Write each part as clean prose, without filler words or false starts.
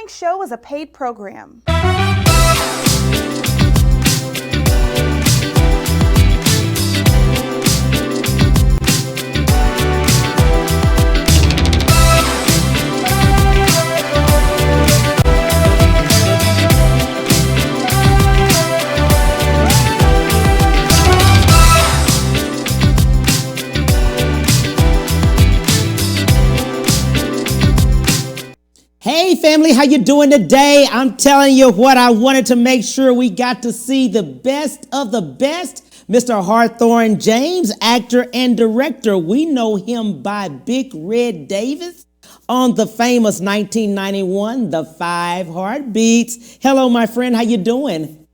following show is a paid program. Hey family, how you doing today? I'm telling you what, I wanted to make sure we got to see the best of the best. Mr. Hawthorne James, actor and director. We know him by Big Red Davis on the famous 1991 The Five Heartbeats. Hello, my friend, how you doing?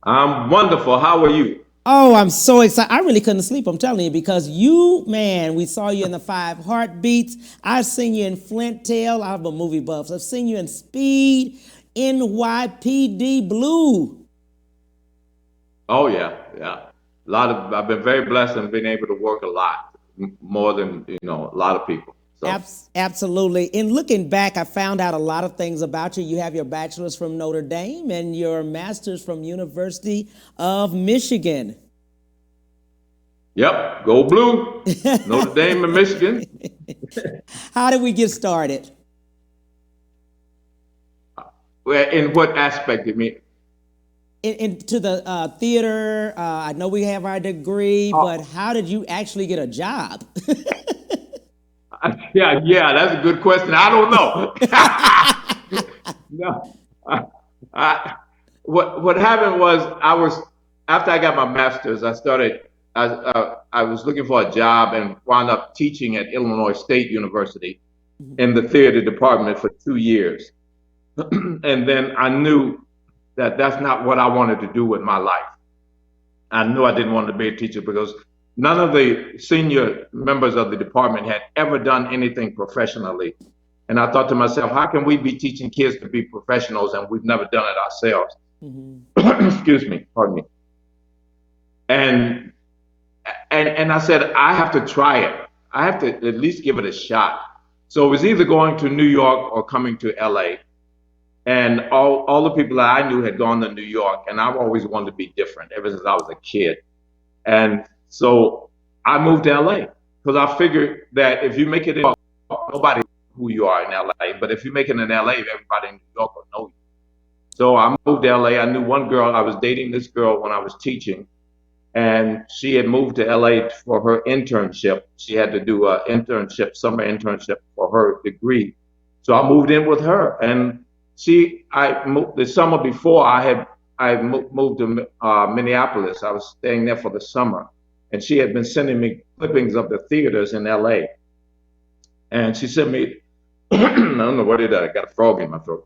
I'm wonderful. How are you? Oh, I'm so excited. I really couldn't sleep, I'm telling you, because you, man, we saw you in The Five Heartbeats. I've seen you in Flint Tail. I'm a movie buff. I've seen you in Speed, NYPD Blue. Oh yeah. I've been very blessed and been able to work a lot more than, a lot of people. So Absolutely. In looking back, I found out a lot of things about you. You have your bachelor's from Notre Dame and your master's from University of Michigan. Yep, go blue. Notre Dame and Michigan. How did we get started? In what aspect do you mean? Into the theater. I know we have our degree, but how did you actually get a job? Yeah, that's a good question. I don't know. No, what happened was after I got my master's, I was looking for a job and wound up teaching at Illinois State University in the theater department for 2 years, and then I knew that that's not what I wanted to do with my life. I knew I didn't want to be a teacher because none of the senior members of the department had ever done anything professionally. And I thought to myself, how can we be teaching kids to be professionals and we've never done it ourselves? Excuse me, pardon me. And I said, I have to try it. I have to at least give it a shot. So it was either going to New York or coming to LA. And all the people that I knew had gone to New York, and I've always wanted to be different ever since I was a kid. And so I moved to LA because I figured that if you make it in New York, nobody knows who you are in LA, but if you make it in LA, everybody in New York will know you. So I moved to LA. I knew one girl. I was dating this girl when I was teaching, and she had moved to LA for her internship. She had to do a summer internship for her degree. So I moved in with her, and I moved the summer before I moved to Minneapolis. I was staying there for the summer, and she had been sending me clippings of the theaters in LA. And she sent me, I don't know what it is, I got a frog in my throat,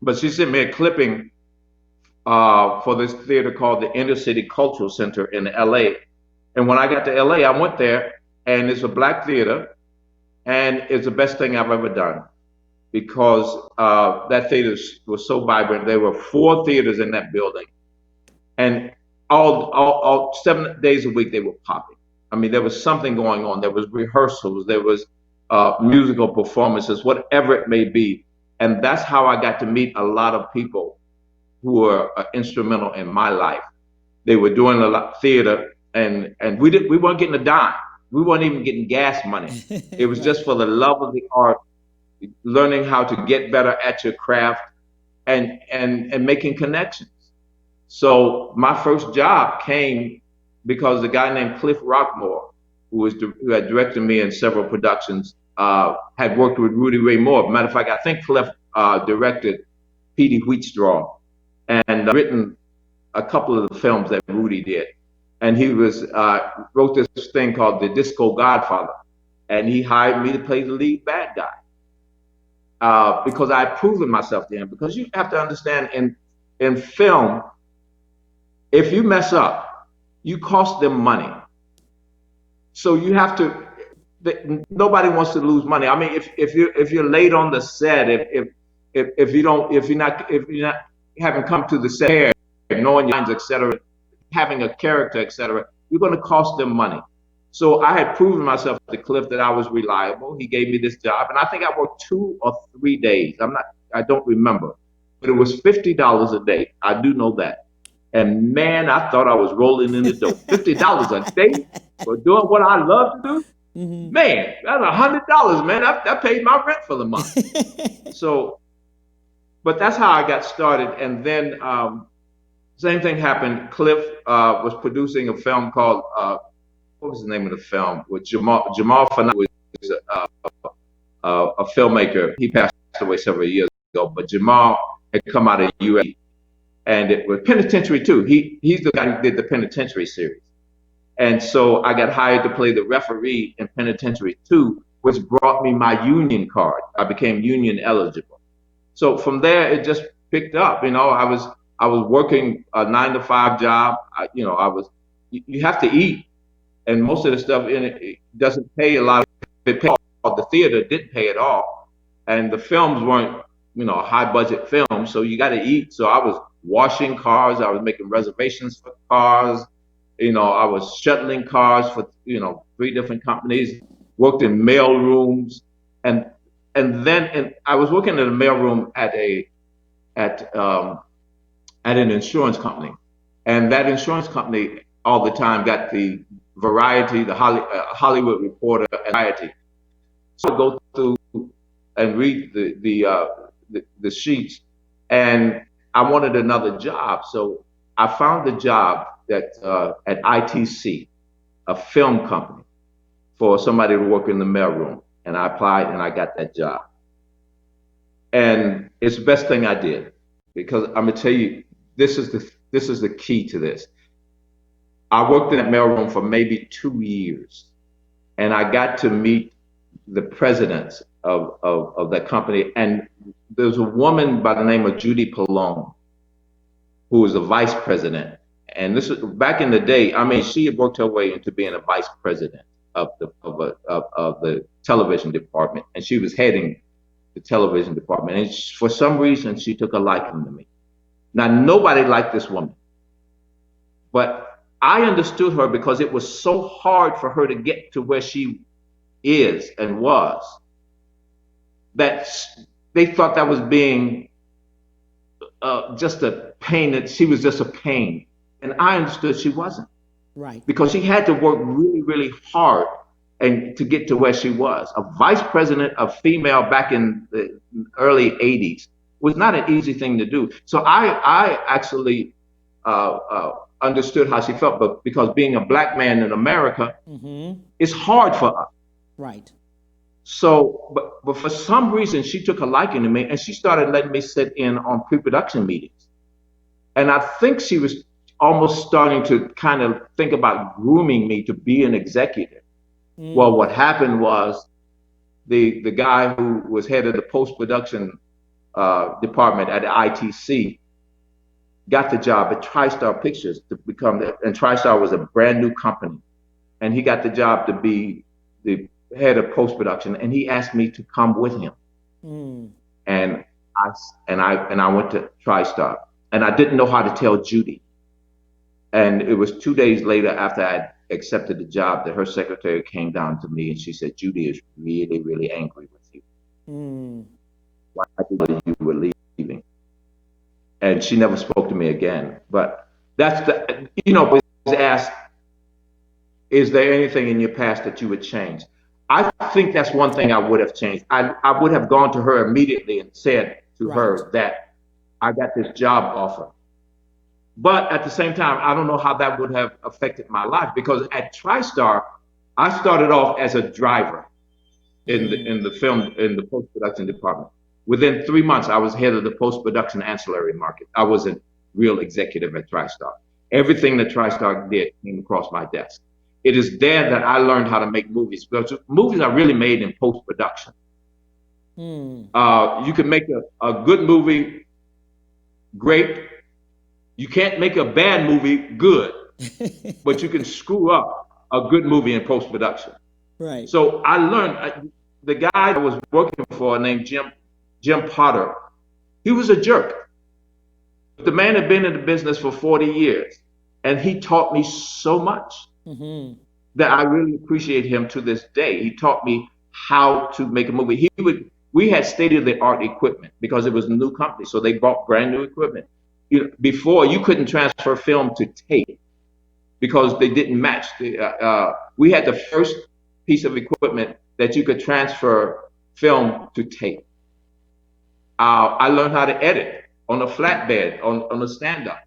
but she sent me a clipping for this theater called the Inner City Cultural Center in LA. And when I got to LA, I went there, and it's a black theater, and it's the best thing I've ever done because that theater was so vibrant. There were 4 theaters in that building, and all 7 days a week they were popping. I mean, there was something going on. There was rehearsals, there was musical performances, whatever it may be. And that's how I got to meet a lot of people who were instrumental in my life. They were doing a lot of theater, and we weren't getting a dime. We weren't even getting gas money. It was just for the love of the art, learning how to get better at your craft, and making connections. So my first job came because a guy named Cliff Rockmore, who had directed me in several productions, had worked with Rudy Ray Moore. Matter of fact, I think Cliff directed Petey Wheatstraw and written a couple of the films that Rudy did. And he wrote this thing called The Disco Godfather, and he hired me to play the lead bad guy because I had proven myself to him. Because you have to understand, in film, if you mess up, you cost them money. So you have to. Nobody wants to lose money. I mean, if you're late on the set, if you're not haven't come to the set, knowing your lines, etc., having a character, etc., you're going to cost them money. So I had proven myself to Cliff that I was reliable. He gave me this job, and I think I worked 2 or 3 days. I don't remember, but it was $50 a day. I do know that. And man, I thought I was rolling in the dough. $50 a day for doing what I love to do. Man, that's $100, man. That paid my rent for the month. So, but that's how I got started. And then same thing happened. Cliff was producing a film called what was the name of the film? With Jamal Fanat was a filmmaker. He passed away several years ago, but Jamal had come out of UAE, and it was Penitentiary 2. He's the guy who did the Penitentiary series. And so I got hired to play the referee in Penitentiary 2, which brought me my union card. I became union eligible. So from there, it just picked up. You know, I was working a 9-to-5 job. You have to eat, and most of the stuff in it doesn't pay a lot. It paid all. The theater didn't pay at all, and the films weren't, high budget films. So you got to eat. So I was washing cars. I was making reservations for cars. I was shuttling cars for 3 different companies. Worked in mail rooms, and then I was working in a mail room at an insurance company, and that insurance company all the time got the Variety, the Hollywood Reporter, and Variety. So I go through and read the sheets, and I wanted another job, so I found a job at ITC, a film company, for somebody to work in the mailroom, and I applied and I got that job. And it's the best thing I did, because I'm gonna tell you, this is the key to this. I worked in that mailroom for maybe 2 years, and I got to meet the presidents of that company. And there's a woman by the name of Judy Pallone, who was the vice president. And this is back in the day. I mean, she had worked her way into being a vice president of the television department, and she was heading the television department. And for some reason, she took a liking to me. Now, nobody liked this woman, but I understood her because it was so hard for her to get to where she is and was, that they thought that was being just a pain, that she was just a pain. And I understood she wasn't. Right. Because she had to work really, really hard and to get to where she was. A vice president of female back in the early 80s was not an easy thing to do. So I actually understood how she felt, but because being a black man in America, it's hard for us. Right. So, but for some reason, she took a liking to me, and she started letting me sit in on pre-production meetings. And I think she was almost starting to kind of think about grooming me to be an executive. Well, what happened was the guy who was head of the post-production department at ITC got the job at TriStar Pictures to become, and TriStar was a brand new company, and he got the job to be the head of post-production, and he asked me to come with him. And I went to TriStar, and I didn't know how to tell Judy. And it was 2 days later, after I accepted the job, that her secretary came down to me and she said, "Judy is really, really angry with you. Why did you were leaving?" And she never spoke to me again. But that's was asked, "Is there anything in your past that you would change?" I think that's one thing I would have changed. I would have gone to her immediately and said to her that I got this job offer. But at the same time, I don't know how that would have affected my life, because at TriStar, I started off as a driver in the post-production department. Within 3 months, I was head of the post-production ancillary market. I was a real executive at TriStar. Everything that TriStar did came across my desk. It is there that I learned how to make movies, because movies are really made in post-production. You can make a good movie great. You can't make a bad movie good, but you can screw up a good movie in post-production. Right. So I learned, the guy I was working for named Jim Potter, he was a jerk. The man had been in the business for 40 years, and he taught me so much. that I really appreciate him to this day. He taught me how to make a movie. We had state of the art equipment because it was a new company, so they bought brand new equipment. Before you couldn't transfer film to tape because they didn't match. We had the first piece of equipment that you could transfer film to tape. I learned how to edit on a flatbed, on a stand-up.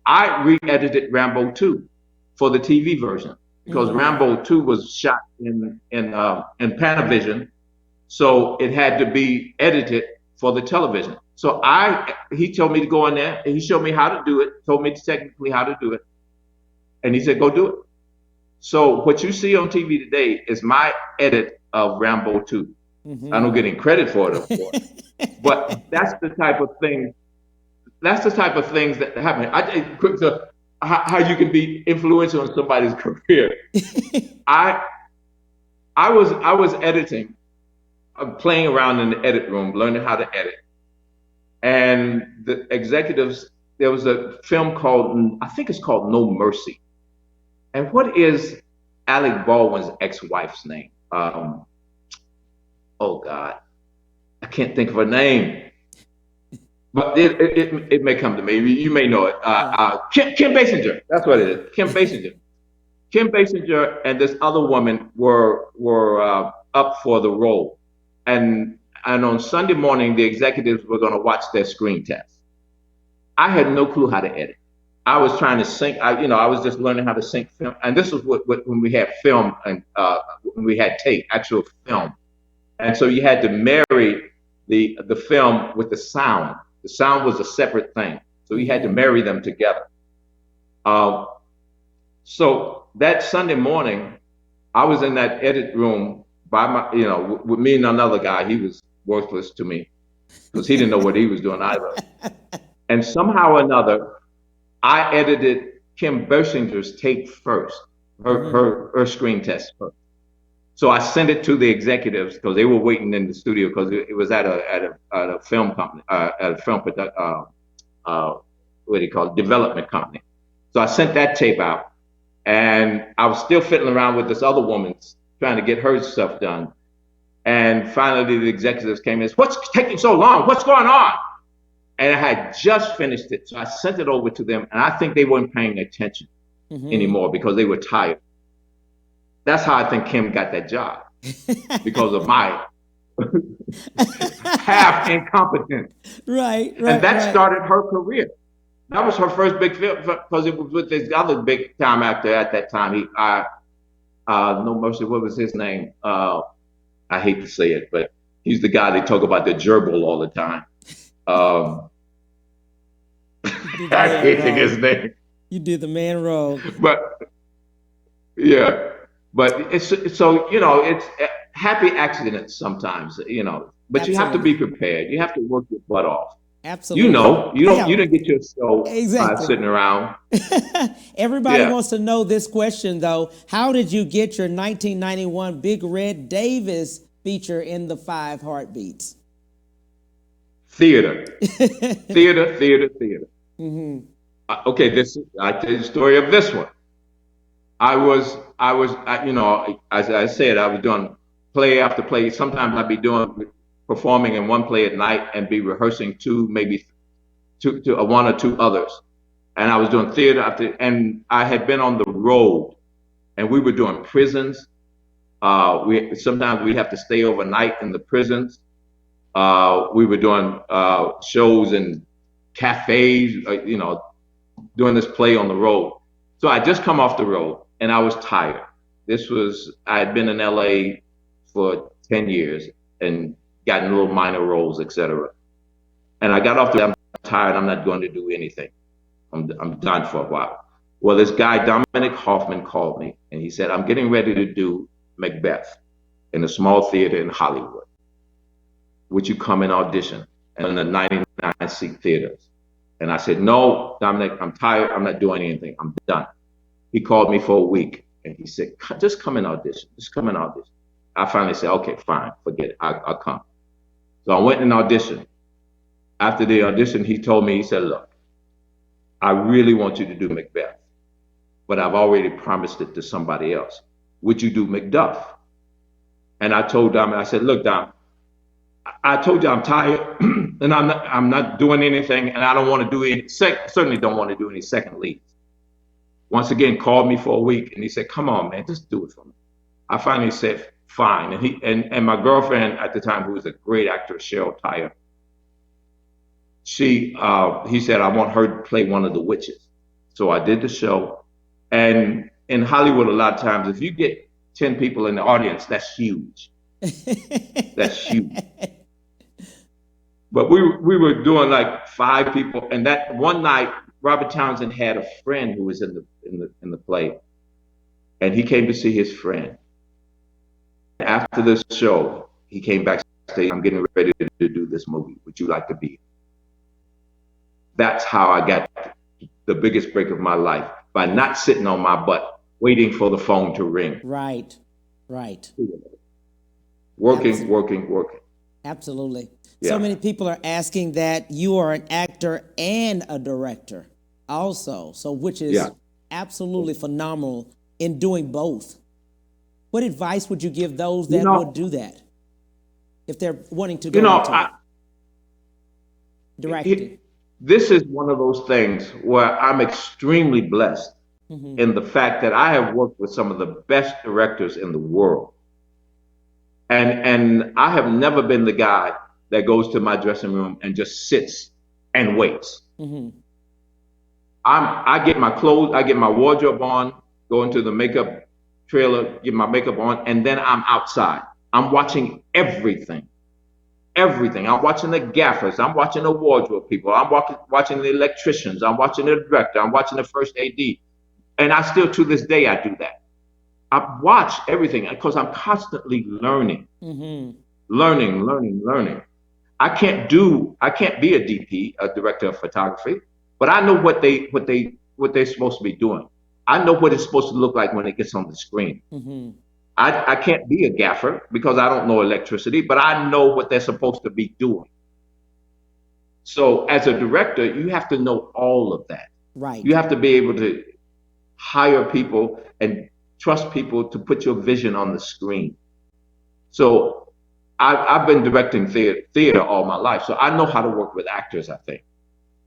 I re-edited Rambo 2 for the TV version because Rambo 2 was shot in Panavision, so it had to be edited for the television. So he told me to go in there and he showed me how to do it, told me technically how to do it, and he said, go do it. So what you see on TV today is my edit of Rambo 2. I don't get any credit for it, of course. But that's the type of thing. That's the type of things that happen. So how you can be influential in somebody's career. I was editing, playing around in the edit room, learning how to edit, and the executives. There was a film called, I think it's called No Mercy. And what is Alec Baldwin's ex-wife's name? Oh God, I can't think of her name. But it may come to me. You may know it. Kim Basinger. That's what it is. Kim Basinger. Kim Basinger and this other woman were up for the role, and on Sunday morning the executives were going to watch their screen test. I had no clue how to edit. I was trying to sync. I was just learning how to sync film, and this was when we had film and when we had tape, actual film, and so you had to marry the film with the sound. The sound was a separate thing, so you had to marry them together. So that Sunday morning, I was in that edit room with me and another guy. He was worthless to me because he didn't know what he was doing either. And somehow or another, I edited Kim Basinger's tape first, her screen test first. So I sent it to the executives because they were waiting in the studio because it was at a film company, at a film what do you call it, development company. So I sent that tape out, and I was still fiddling around with this other woman trying to get her stuff done. And finally, the executives came in and said, "What's taking so long? What's going on?" And I had just finished it, so I sent it over to them, and I think they weren't paying attention anymore because they were tired. That's how I think Kim got that job, because of my half incompetence. Right. And that started her career. That was her first big film because it was with this other big time actor at that time. No Mercy, what was his name? I hate to say it, but he's the guy they talk about the gerbil all the time. I can't think his name. You did the man role. But yeah. But it's happy accidents sometimes, but Absolutely. You have to be prepared. You have to work your butt off. Absolutely. You didn't get your show sitting around. Everybody wants to know this question though. How did you get your 1991 Big Red Davis feature in the 5 Heartbeats? Theater. Theater. Okay, I tell you the story of this one. I was, as I said, I was doing play after play. Sometimes I'd be performing in one play at night and be rehearsing maybe one or two others. And I was doing theater and I had been on the road, and we were doing prisons. Sometimes we'd have to stay overnight in the prisons. We were doing shows in cafes, doing this play on the road. So I just come off the road. And I was tired. I had been in LA for 10 years and gotten little minor roles, etc. And I got off I'm tired, I'm not going to do anything. I'm done for a while. Well, this guy, Dominic Hoffman, called me and he said, "I'm getting ready to do Macbeth in a small theater in Hollywood. Would you come and audition?" And in the 99-seat theaters. And I said, "No, Dominic, I'm tired, I'm not doing anything, I'm done." He called me for a week and he said, "Just come and audition. Just come and audition." I finally said, "Okay, fine, forget it. I'll come." So I went and auditioned. After the audition, he told me, he said, "Look, I really want you to do Macbeth, but I've already promised it to somebody else. would you do Macduff? And I told Dom, I said, look, Dom, I told you I'm tired and I'm not doing anything, and I don't want to do any, certainly don't want to do any second leads. Once again, called me for a week, and he said, come on, man, just do it for me. I finally said, fine. And and my girlfriend at the time, who was a great actress, Cheryl Tyre, he said, I want her to play one of the witches. So I did the show. And in Hollywood, a lot of times, if you get 10 people in the audience, that's huge. That's huge. But we were doing like 5 people. And that one night, Robert Townsend had a friend who was in the play. And he came to see his friend. After the show, he came backstage. I'm getting ready to do this movie. Would you like to be? That's how I got the biggest break of my life, by not sitting on my butt, waiting for the phone to ring. Right. Working, Absolutely. working. Absolutely. Yeah. So many people are asking that you are an actor and a director also, so which is absolutely phenomenal in doing both. What advice would you give those that would do that if they're wanting to go into directing? This is one of those things where I'm extremely blessed in the fact that I have worked with some of the best directors in the world. And I have never been the guy that goes to my dressing room and just sits and waits. I get my clothes, I get my wardrobe on, go into the makeup trailer, get my makeup on, and then I'm outside. I'm watching everything. I'm watching the gaffers. I'm watching the wardrobe people. I'm watching the electricians. I'm watching the director. I'm watching the first AD. And I still, to this day, I do that. I watch everything because I'm constantly learning. Learning. I can't be a DP, a director of photography, but I know what they're supposed to be doing. I know what it's supposed to look like when it gets on the screen. I can't be a gaffer because I don't know electricity, but I know what they're supposed to be doing. So as a director, you have to know all of that. Right. You have to be able to hire people and trust people to put your vision on the screen. So I've been directing theater all my life, so I know how to work with actors, I think.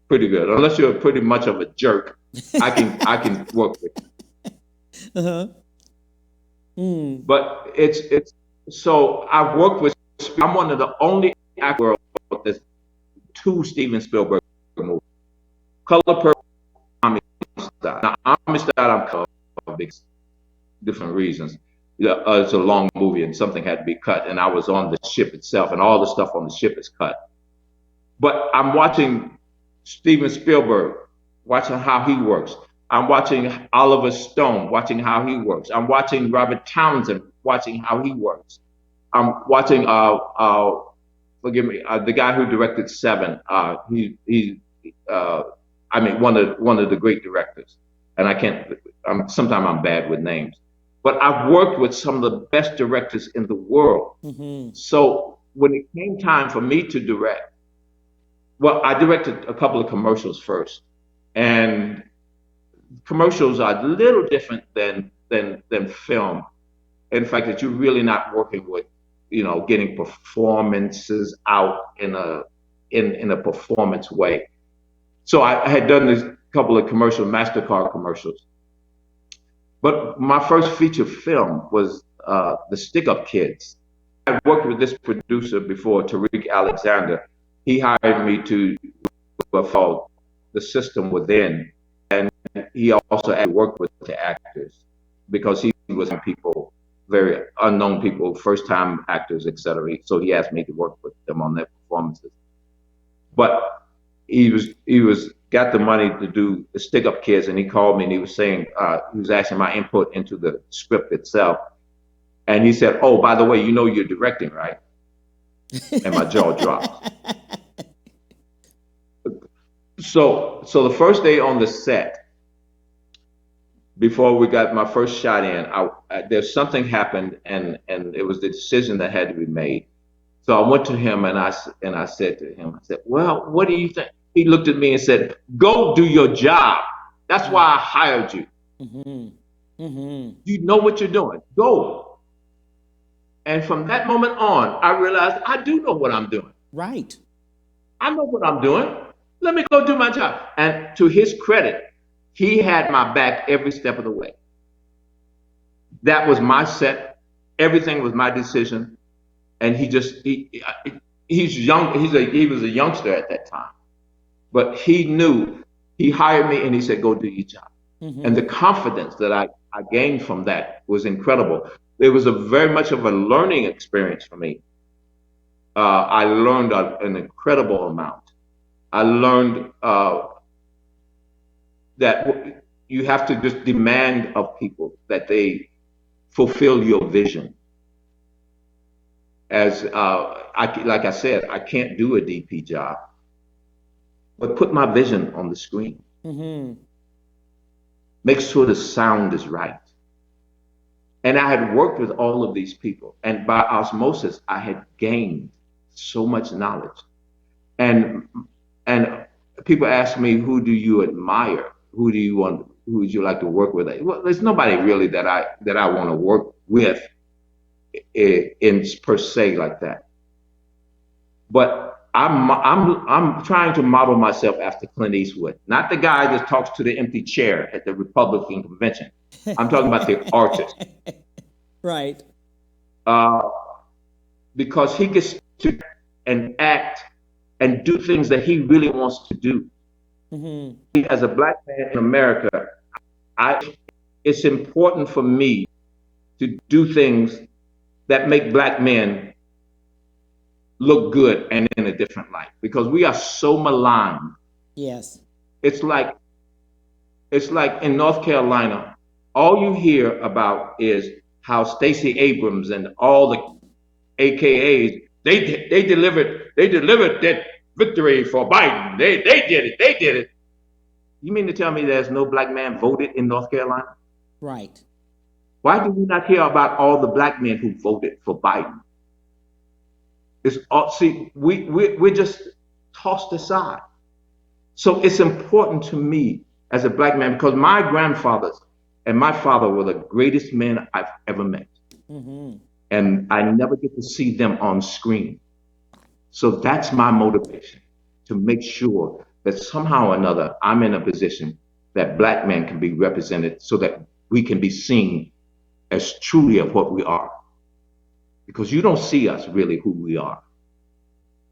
Pretty good. Unless you're pretty much of a jerk, I can work with you. But it's so I've worked with. I'm one of the only actors that's 2 Steven Spielberg movies, Color Purple, Amistad. Now Amistad, I'm for different reasons. It's a long movie and something had to be cut, and I was on the ship itself, and all the stuff on the ship is cut. But I'm watching Steven Spielberg, watching how he works. I'm watching Oliver Stone, watching how he works. I'm watching Robert Townsend, watching how he works. I'm watching, forgive me, the guy who directed Seven. One of the great directors. And sometimes I'm bad with names. But I've worked with some of the best directors in the world. So when it came time for me to direct, well, I directed a couple of commercials first. And commercials are a little different than film. In fact, that you're really not working with, getting performances out in a performance way. So I had done this couple of MasterCard commercials. But my first feature film was the Stick Up Kids. I worked with this producer before, Tariq Alexander. He hired me to follow the system within. And he also had worked with the actors because he was people, very unknown people, first-time actors, etc. So he asked me to work with them on their performances. But he got the money to do the Stick Up Kids, and he called me and he was saying, he was asking my input into the script itself. And he said, oh, by the way, you're directing, right? And my jaw dropped. So the first day on the set, before we got my first shot in, there's something happened, and it was the decision that had to be made. So I went to him and I said to him, well, what do you think? He looked at me and said, go do your job. That's why I hired you. You know what you're doing. Go. And from that moment on, I realized I do know what I'm doing. Right. I know what I'm doing. Let me go do my job. And to his credit, he had my back every step of the way. That was my set. Everything was my decision. And he's young. He was a youngster at that time, but he knew. He hired me and he said, "Go do your job." And the confidence that I gained from that was incredible. It was a very much of a learning experience for me. I learned an incredible amount. I learned that you have to just demand of people that they fulfill your vision. As like I said, I can't do a DP job, but put my vision on the screen. Make sure the sound is right. And I had worked with all of these people, and by osmosis, I had gained so much knowledge. And and people ask me, who do you admire? Who do you want? Who would you like to work with? Well, there's nobody really that I want to work with in per se like that. But I'm trying to model myself after Clint Eastwood, not the guy that talks to the empty chair at the Republican convention. I'm talking about the artist. Right. Uh, because he gets to and act and do things that he really wants to do. As a black man in America, it's important for me to do things that make black men look good and in a different light, because we are so maligned. Yes. It's like in North Carolina, all you hear about is how Stacey Abrams and all the AKAs they delivered that victory for Biden. They did it. You mean to tell me there's no black man voted in North Carolina? Right. Why do we not hear about all the black men who voted for Biden? It's all, see, we're just tossed aside. So it's important to me as a black man, because my grandfathers and my father were the greatest men I've ever met. And I never get to see them on screen. So that's my motivation, to make sure that somehow or another I'm in a position that black men can be represented, so that we can be seen as truly of what we are. Because you don't see us really who we are.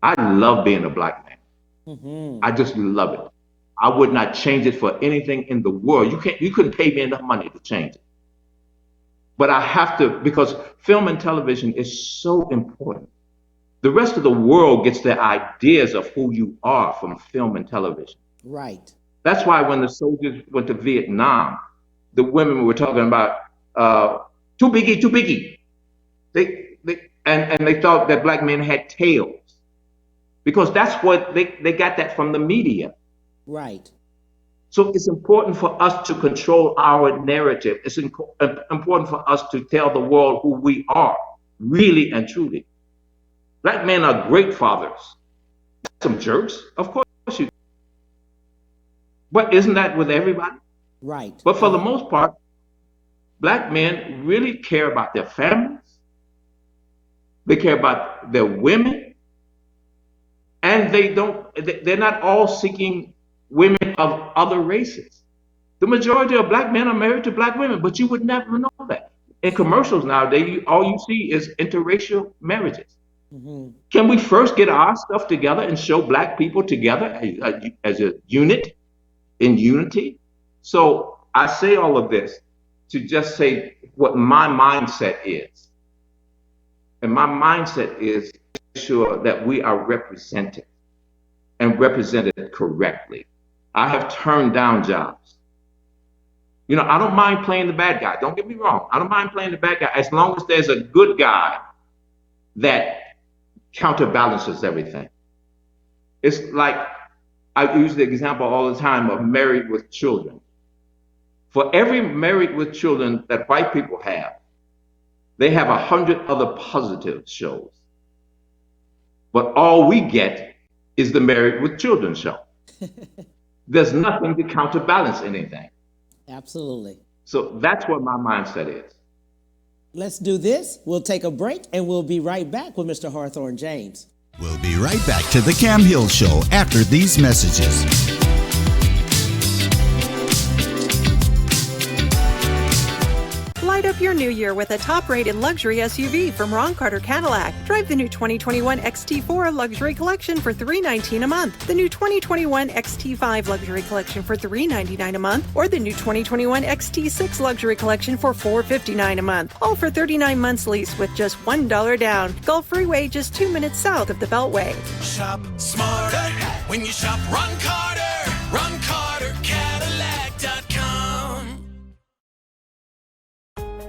I love being a black man. I just love it. I would not change it for anything in the world. You couldn't pay me enough money to change it. But I have to, because film and television is so important. The rest of the world gets their ideas of who you are from film and television. Right. That's why when the soldiers went to Vietnam, the women were talking about too biggie, too biggie. And they thought that black men had tails, because that's what they got that from the media. Right. So it's important for us to control our narrative. It's important for us to tell the world who we are, really and truly. Black men are great fathers. Some jerks, of course you. But isn't that with everybody? Right. But for the most part, black men really care about their families. They care about their women. And they're not all seeking women of other races. The majority of black men are married to black women, but you would never know that. In commercials nowadays, all you see is interracial marriages. Can we first get our stuff together and show black people together as a unit, in unity? So I say all of this to just say what my mindset is. And my mindset is to make sure that we are represented, and represented correctly. I have turned down jobs. You know, I don't mind playing the bad guy. Don't get me wrong. I don't mind playing the bad guy, as long as there's a good guy that counterbalances everything. It's like, I use the example all the time of Married with Children. For every Married with Children that white people have, they have 100 other positive shows. But all we get is the Married with Children show. There's nothing to counterbalance anything. Absolutely. So that's what my mindset is. Let's do this. We'll take a break and we'll be right back with Mr. Hawthorne James. We'll be right back to the Cam Hill Show after these messages. Light up your new year with a top-rated luxury SUV from Ron Carter Cadillac. Drive the new 2021 XT4 Luxury Collection for $319 a month, the new 2021 XT5 Luxury Collection for $399 a month, or the new 2021 XT6 Luxury Collection for $459 a month. All for 39 months lease with just $1 down. Gulf Freeway, just 2 minutes south of the Beltway. Shop smarter when you shop Ron Carter. RonCarterCadillac.com.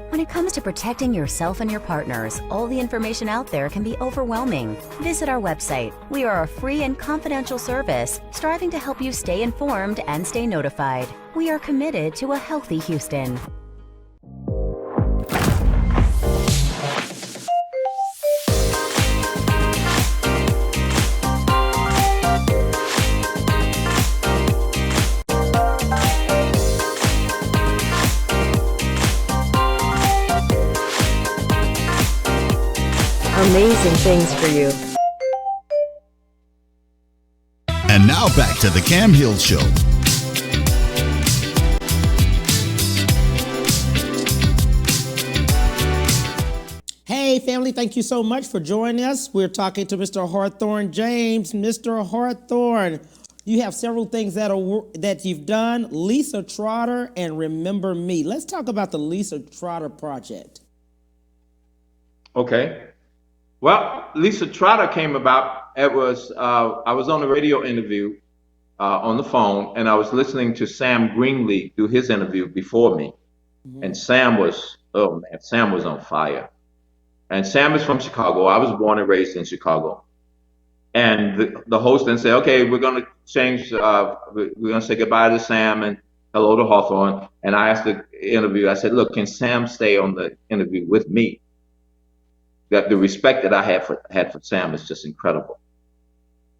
When it comes to protecting yourself and your partners, all the information out there can be overwhelming. Visit our website. We are a free and confidential service striving to help you stay informed and stay notified. We are committed to a healthy Houston. Amazing things for you. And now back to the Cam Hill Show. Hey, family, thank you so much for joining us. We're talking to Mr. Hawthorne James. Mr. Hawthorne, you have several things that you've done, Lisa Trotter and Remember Me. Let's talk about the Lisa Trotter project. Okay. Well, Lisa Trotter came about. It was I was on a radio interview on the phone, and I was listening to Sam Greenlee do his interview before me. Mm-hmm. And Sam was on fire. And Sam is from Chicago. I was born and raised in Chicago. And the host then said, "Okay, we're going to change. We're going to say goodbye to Sam and hello to Hawthorne." And I asked the interview. I said, "Look, can Sam stay on the interview with me?" That the respect that I had for Sam is just incredible.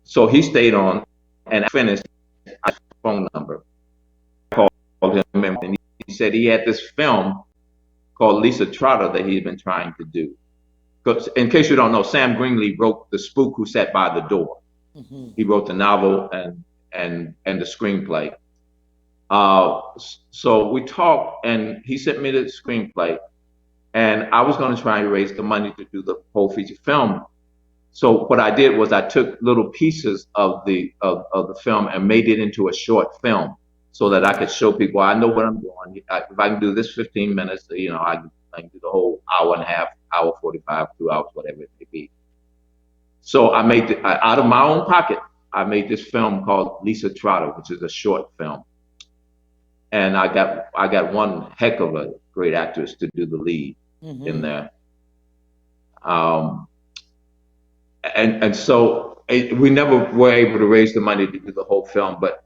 So he stayed on, and I finished. I had his phone number. I called him, and he said he had this film called Lisa Trotter that he had been trying to do. Because in case you don't know, Sam Greenlee wrote The Spook Who Sat by the Door. Mm-hmm. He wrote the novel and the screenplay. So we talked, and he sent me the screenplay. And I was going to try and raise the money to do the whole feature film. So what I did was I took little pieces of the film and made it into a short film, so that I could show people I know what I'm doing. If I can do this 15 minutes, I can do the whole hour and a half, hour 45, 2 hours, whatever it may be. So I made out of my own pocket. I made this film called Lisa Trotter, which is a short film. And I got one heck of a great actress to do the lead in there. And so we never were able to raise the money to do the whole film, but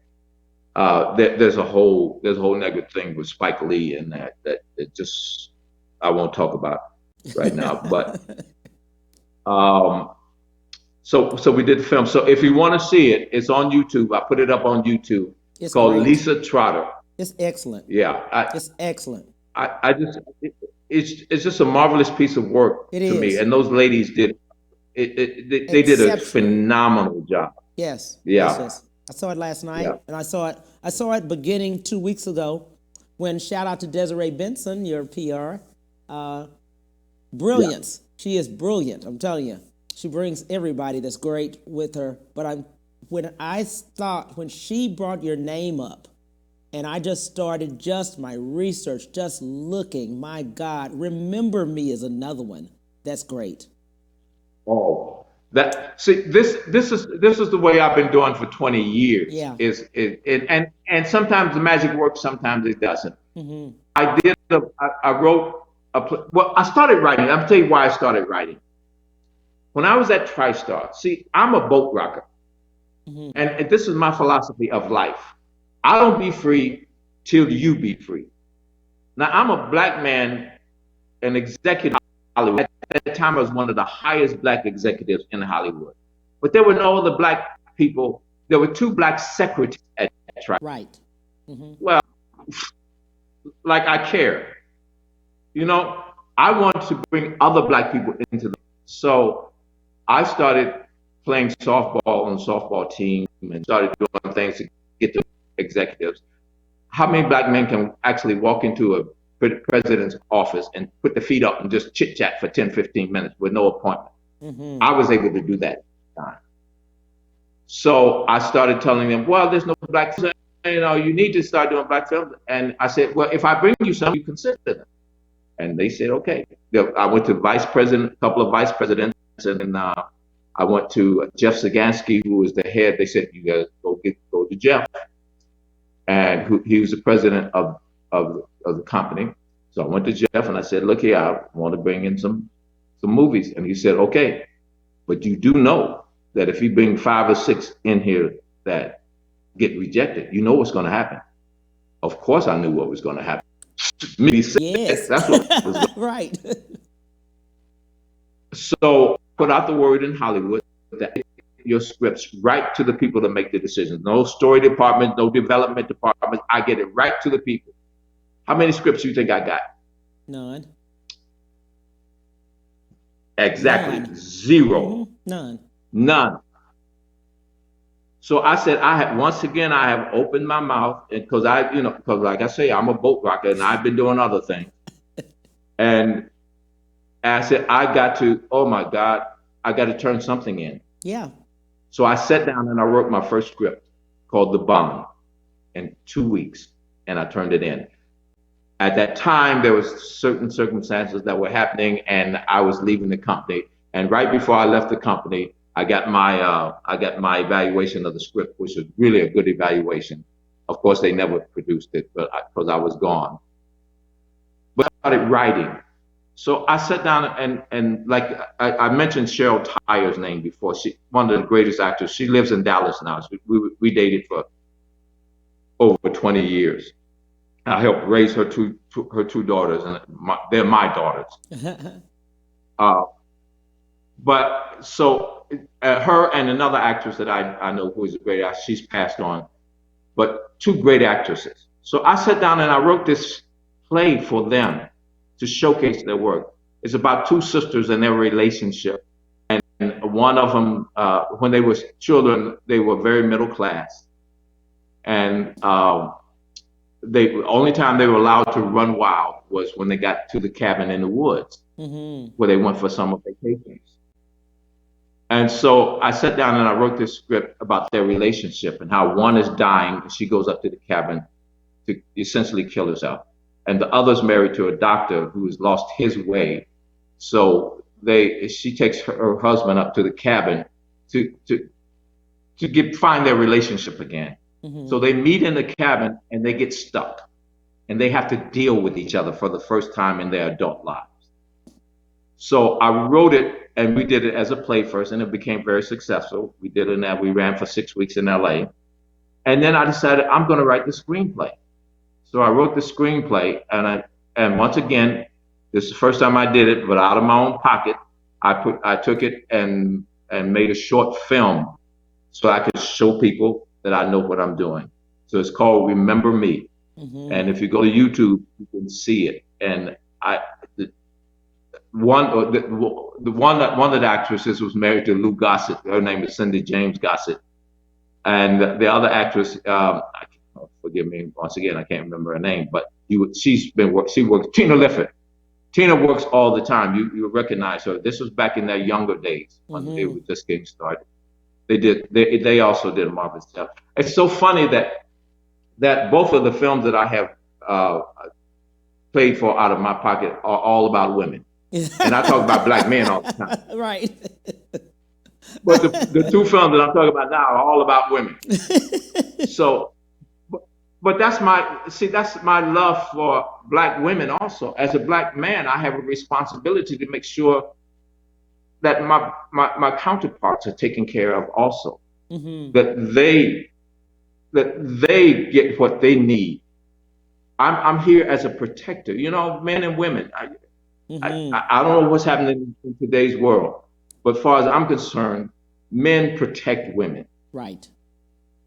there's a whole negative thing with Spike Lee in that it just I won't talk about right now. But so we did the film. So if you want to see it, it's on YouTube. I put it up on YouTube. It's called great. Lisa Trotter. It's excellent. Yeah, it's excellent. It's just a marvelous piece of work to me, and those ladies did they did a phenomenal job. Yes. Yeah. Yes. I saw it last night, and I saw it beginning 2 weeks ago. When shout out to Desiree Benson, your PR, brilliance. Yeah. She is brilliant. I'm telling you, she brings everybody that's great with her. But when she brought your name up, and I just started my research, just looking. My God, Remember Me is another one that's great. Oh, this is the way I've been doing for 20 years. Yeah. And sometimes the magic works, sometimes it doesn't. Mm-hmm. I wrote I started writing. I'll tell you why I started writing. When I was at TriStar, see, I'm a boat rocker, and this is my philosophy of life. I don't be free till you be free. Now, I'm a black man, an executive in Hollywood. At that time, I was one of the highest black executives in Hollywood. But there were no other black people. There were 2 black secretaries at TriStar. Right. Mm-hmm. Well, like I care. You know, I want to bring other black people into the. So I started playing softball on the softball team and started doing things to get the executives. How many black men can actually walk into a president's office and put their feet up and just chit chat for 10, 15 minutes with no appointment? I was able to do that time. So I started telling them, well, there's no black film. You know, you need to start doing black films. And I said, well, if I bring you some, you consider them. And they said, okay. I went to vice president, a couple of vice presidents, and I went to Jeff Sagansky, who was the head. They said, you guys go to Jeff. And he was the president of the company. So I went to Jeff and I said, look here, I want to bring in some movies. And he said, okay, but you do know that if you bring 5 or 6 in here that get rejected, you know what's going to happen. Of course I knew what was going to happen. Maybe 6, Yes. that's what was going Right. So put out the word in Hollywood that your scripts right to the people that make the decisions. No story department, no development department. I get it right to the people. How many scripts do you think I got? None. Exactly. None. 0. None. None. So I said, once again, I have opened my mouth because because like I say, I'm a boat rocker and I've been doing other things. And I said, oh my God, I got to turn something in. Yeah. So I sat down and I wrote my first script called The Bond in 2 weeks, and I turned it in. At that time, there was certain circumstances that were happening, and I was leaving the company. And right before I left the company, I got my evaluation of the script, which was really a good evaluation. Of course, they never produced it, but because I was gone. But I started writing. So I sat down and like I mentioned Cheryl Tyer's name before. She one of the greatest actors. She lives in Dallas now. We dated for over 20 years. I helped raise her two daughters, and they're my daughters. But so her and another actress that I know who is a great actress, she's passed on. But 2 great actresses. So I sat down and I wrote this play for them to showcase their work. It's about 2 sisters and their relationship. And one of them, when they were children, they were very middle class. And the only time they were allowed to run wild was when they got to the cabin in the woods, where they went for summer vacations. And so I sat down and I wrote this script about their relationship and how one is dying and she goes up to the cabin to essentially kill herself. And the other's married to a doctor who has lost his way. So she takes her husband up to the cabin to find their relationship again. So they meet in the cabin and they get stuck and they have to deal with each other for the first time in their adult lives. So I wrote it and we did it as a play first, and it became very successful. We did it and we ran for 6 weeks in LA. And then I decided I'm going to write the screenplay. So I wrote the screenplay, and once again, this is the first time I did it, but out of my own pocket, I took it and made a short film so I could show people that I know what I'm doing. So it's called Remember Me. And if you go to YouTube, you can see it. And one of the actresses was married to Lou Gossett. Her name is Cindy James Gossett. And the other actress, forgive me once again, I can't remember her name, but she works, Tina Lifford. Tina works all the time. You recognize her. This was back in their younger days when they were just getting started. They also did a marvelous job. It's so funny that both of the films that I have paid for out of my pocket are all about women. And I talk about black men all the time. Right. But the 2 films that I'm talking about now are all about women. So, but that's my love for black women also. As a black man, I have a responsibility to make sure that my counterparts are taken care of also. That they get what they need. I'm here as a protector, men and women. I don't know what's happening in today's world, but as far as I'm concerned, men protect women. Right.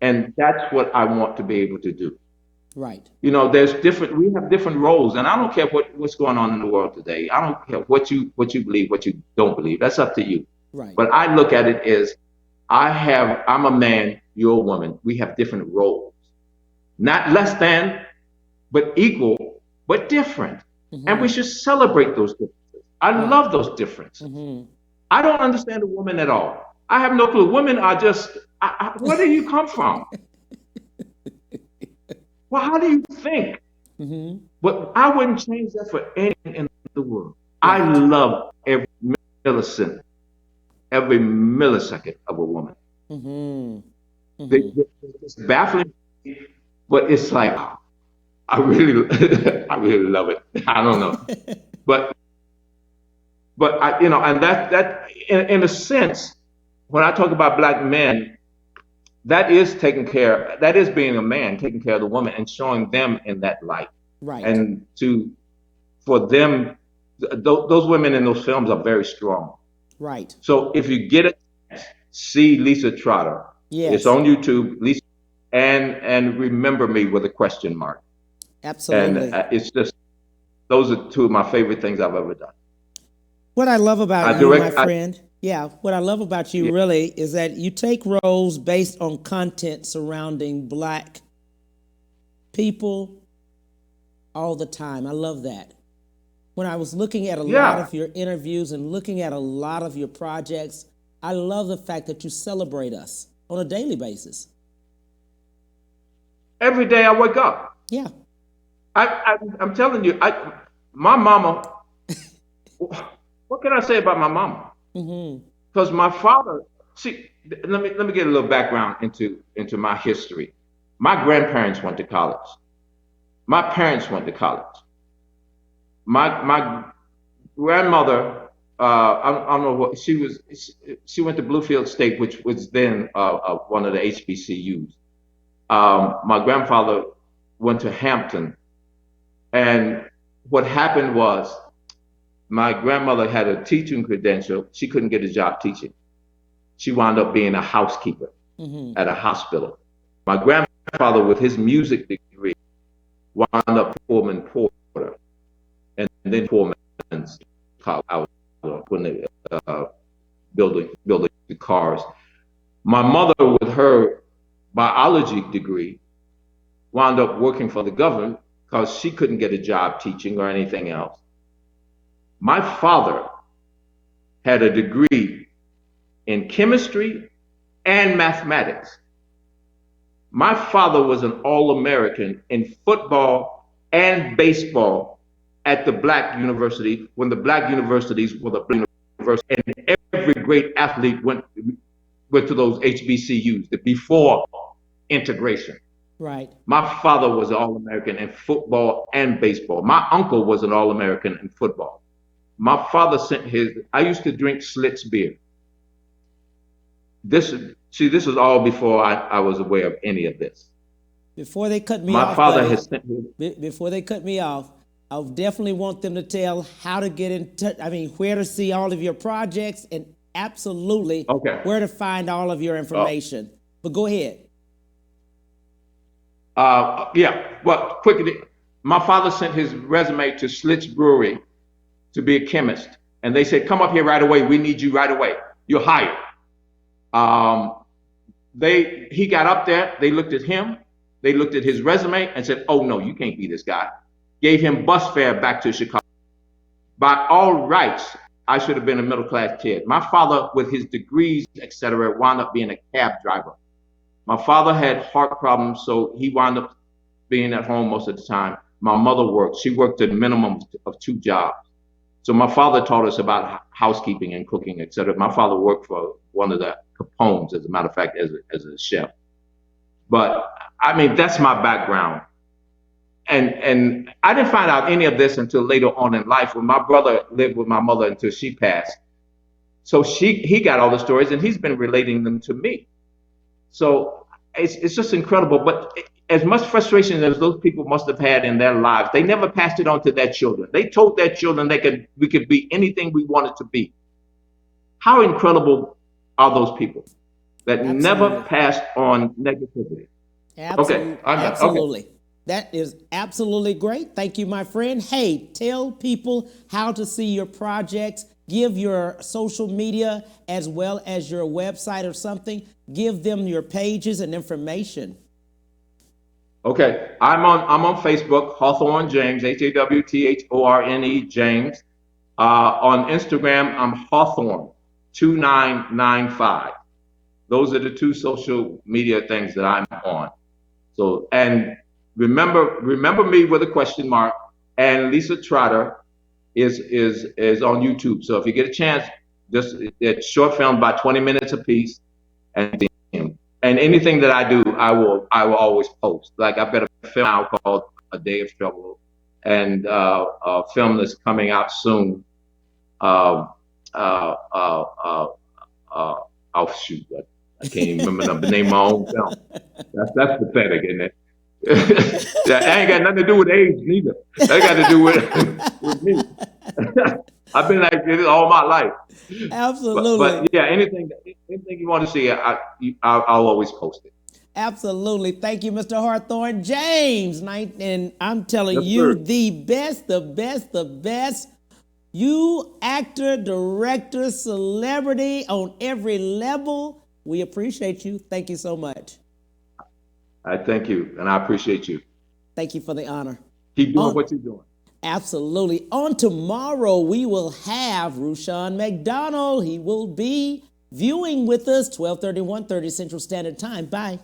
And that's what I want to be able to do. Right. We have different roles, and I don't care what's going on in the world today. I don't care what you believe, what you don't believe. That's up to you. Right. But I look at it as I'm a man, you're a woman. We have different roles. Not less than, but equal, but different. And we should celebrate those differences. I love those differences. I don't understand a woman at all. I have no clue. Women are just, where do you come from? Well, how do you think? But I wouldn't change that for anything in the world. I love every millisecond of a woman. It's baffling, but it's like I really, I really love it. I don't know, but I, and that in a sense, when I talk about black men, that is that is being a man, taking care of the woman and showing them in that light. Right. And for them, those women in those films are very strong. Right. So if you get it, see Lisa Trotter. Yes. It's on YouTube, Lisa, and Remember Me with a question mark. Absolutely. And it's just, those are two of my favorite things I've ever done. What I love about you, my friend, what I love about you really is that you take roles based on content surrounding black people all the time. I love that. When I was looking at a lot of your interviews and looking at a lot of your projects, I love the fact that you celebrate us on a daily basis. Every day I wake up. Yeah. I'm telling you, my mama, what can I say about my mama? Because my father, see, let me get a little background into my history. My grandparents went to college. My parents went to college. My grandmother, I don't know what she went to Bluefield State, which was then one of the HBCUs. My grandfather went to Hampton, and what happened was my grandmother had a teaching credential. She couldn't get a job teaching. She wound up being a housekeeper at a hospital. My grandfather, with his music degree, wound up Foreman Porter, and then Foreman's college when they building the cars. My mother, with her biology degree, wound up working for the government because she couldn't get a job teaching or anything else. My father had a degree in chemistry and mathematics. My father was an All-American in football and baseball at the black university when the black universities were the black universities, and every great athlete went to those HBCUs before integration. Right. My father was an All-American in football and baseball. My uncle was an All-American in football. My father I used to drink Schlitz beer. This was all before I was aware of any of this. Before they cut me My off, father buddy, has sent me. Before they cut me off, I definitely want them to tell how to get in touch. I mean, where to see all of your projects and absolutely where to find all of your information. But go ahead. Well, quickly, my father sent his resume to Schlitz Brewery to be a chemist. And they said, come up here right away. We need you right away. You're hired. He got up there. They looked at him. They looked at his resume and said, oh, no, you can't be this guy. Gave him bus fare back to Chicago. By all rights, I should have been a middle-class kid. My father, with his degrees, etc., wound up being a cab driver. My father had heart problems, so he wound up being at home most of the time. My mother worked. She worked a minimum of 2 jobs. So my father taught us about housekeeping and cooking, etc. My father worked for one of the Capones, as a matter of fact, as a chef. But I mean, that's my background. And I didn't find out any of this until later on in life, when my brother lived with my mother until she passed. So he got all the stories, and he's been relating them to me. So it's just incredible. But as much frustration as those people must have had in their lives, they never passed it on to their children. They told their children we could be anything we wanted to be. How incredible are those people that never passed on negativity? Absolutely. Okay, Absolutely. That is absolutely great. Thank you, my friend. Hey, tell people how to see your projects. Give your social media as well as your website or something. Give them your pages and information. Okay, I'm on Facebook, Hawthorne James, Hawthorne James. On Instagram, I'm Hawthorne 2995. Those are the two social media things that I'm on. So, and remember me with a question mark. And Lisa Trotter is on YouTube. So if you get a chance, just it's short film, about 20 minutes apiece, and anything that I do, I will always post. Like I've got a film out called A Day of Trouble, and a film that's coming out soon. Oh shoot, I can't even remember the name of my own film. That's pathetic, isn't it? That ain't got nothing to do with age neither. That got to do with me. I've been like this all my life. Absolutely. But yeah, anything you want to see, I'll always post it. Absolutely. Thank you, Mr. Hawthorne James. And I'm telling Yes, you, sir. the best, the best, the best. You actor, director, celebrity on every level. We appreciate you. Thank you so much. I thank you, and I appreciate you. Thank you for the honor. Keep doing what you're doing. Absolutely. On tomorrow, we will have Rushion McDonald. He will be viewing with us 12:30, 1:30 Central Standard Time. Bye.